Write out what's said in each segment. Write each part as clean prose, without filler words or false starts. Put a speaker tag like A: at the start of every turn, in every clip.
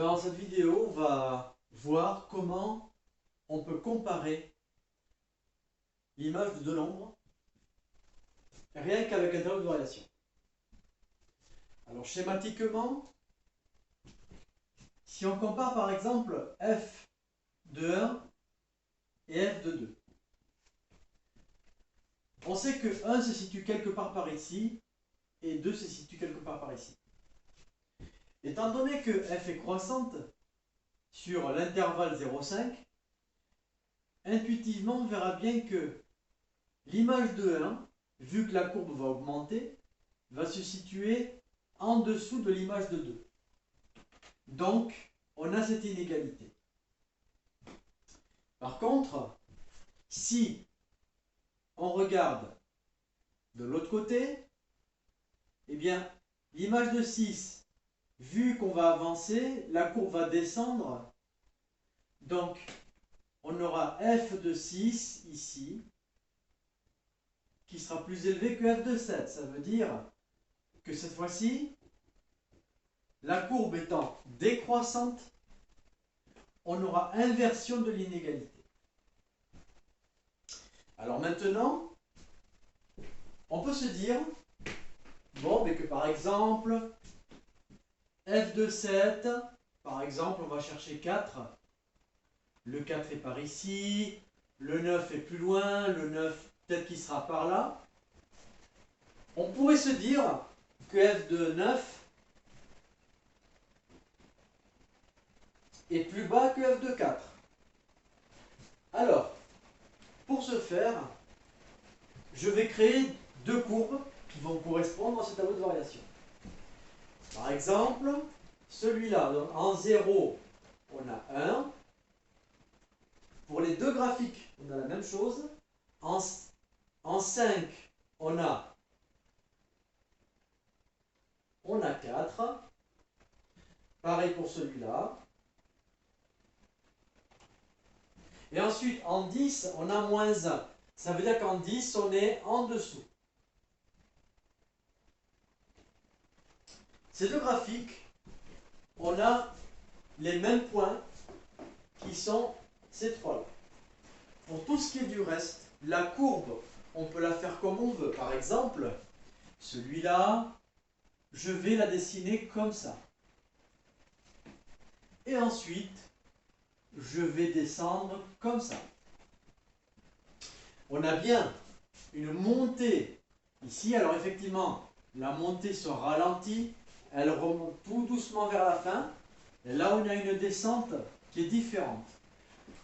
A: Dans cette vidéo, on va voir comment on peut comparer l'image de deux nombres rien qu'avec un tableau de variation. Alors schématiquement, si on compare par exemple f de 1 et f de 2, on sait que 1 se situe quelque part par ici et 2 se situe quelque part par ici. Étant donné que f est croissante sur l'intervalle 0,5, intuitivement on verra bien que l'image de 1, vu que la courbe va augmenter, va se situer en dessous de l'image de 2. Donc, on a cette inégalité. Par contre, si on regarde de l'autre côté, eh bien, l'image de 6, vu qu'on va avancer, la courbe va descendre. Donc, on aura f de 6 ici, qui sera plus élevé que f de 7. Ça veut dire que cette fois-ci, la courbe étant décroissante, on aura inversion de l'inégalité. Alors maintenant, on peut se dire, bon, mais que par exemple, f de 7, par exemple, on va chercher 4. Le 4 est par ici, le 9 est plus loin, le 9 peut-être qu'il sera par là. On pourrait se dire que f de 9 est plus bas que f de 4. Alors, pour ce faire, je vais créer deux courbes qui vont correspondre à ce tableau de variation. Par exemple, celui-là, en 0, on a 1. Pour les deux graphiques, on a la même chose. En 5, on a 4. Pareil pour celui-là. Et ensuite, en 10, on a moins 1. Ça veut dire qu'en 10, on est en dessous. Ces deux graphiques, on a les mêmes points qui sont ces trois-là. Pour tout ce qui est du reste, la courbe, on peut la faire comme on veut. Par exemple, celui-là, je vais la dessiner comme ça. Et ensuite, je vais descendre comme ça. On a bien une montée ici. Alors effectivement, la montée se ralentit. Elle remonte tout doucement vers la fin. Et là, on a une descente qui est différente.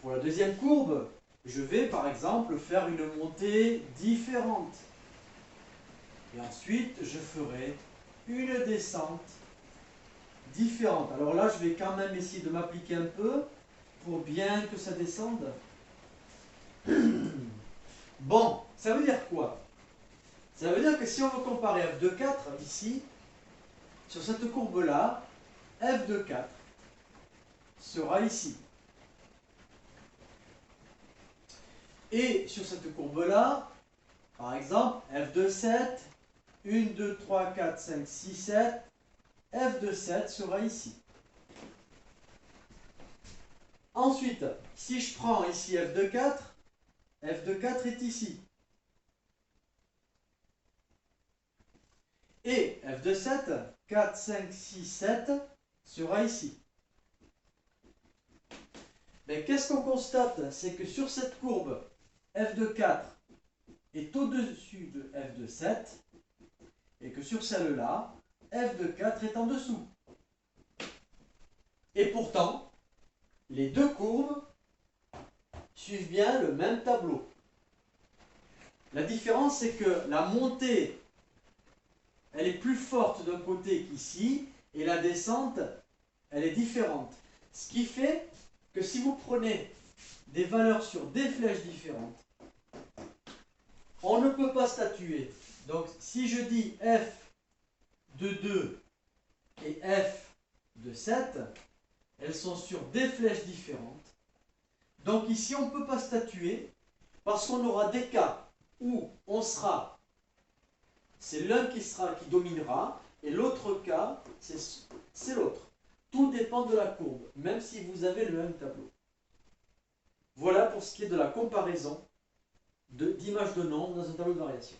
A: Pour la deuxième courbe, je vais par exemple faire une montée différente. Et ensuite, je ferai une descente différente. Alors là, je vais quand même essayer de m'appliquer un peu pour bien que ça descende. Bon, ça veut dire quoi? Ça veut dire que si on veut comparer f de 4 ici, sur cette courbe-là, f de 4 sera ici. Et sur cette courbe-là, par exemple, f de 7, 1, 2, 3, 4, 5, 6, 7, f de 7 sera ici. Ensuite, si je prends ici f de 4 est ici. Et f de 7, 4, 5, 6, 7 sera ici. Mais qu'est-ce qu'on constate? C'est que sur cette courbe, f de 4 est au-dessus de f de 7 et que sur celle-là, f de 4 est en dessous. Et pourtant, les deux courbes suivent bien le même tableau. La différence, c'est que la montée, elle est plus forte d'un côté qu'ici, et la descente, elle est différente. Ce qui fait que si vous prenez des valeurs sur des flèches différentes, on ne peut pas statuer. Donc, si je dis f de 2 et f de 7, elles sont sur des flèches différentes. Donc ici, on ne peut pas statuer parce qu'on aura des cas où on sera, c'est l'un qui dominera, et l'autre cas, c'est l'autre. Tout dépend dépend de la courbe, même si vous avez le même tableau. Voilà pour ce qui est de la comparaison d'images de nombres dans un tableau de variation.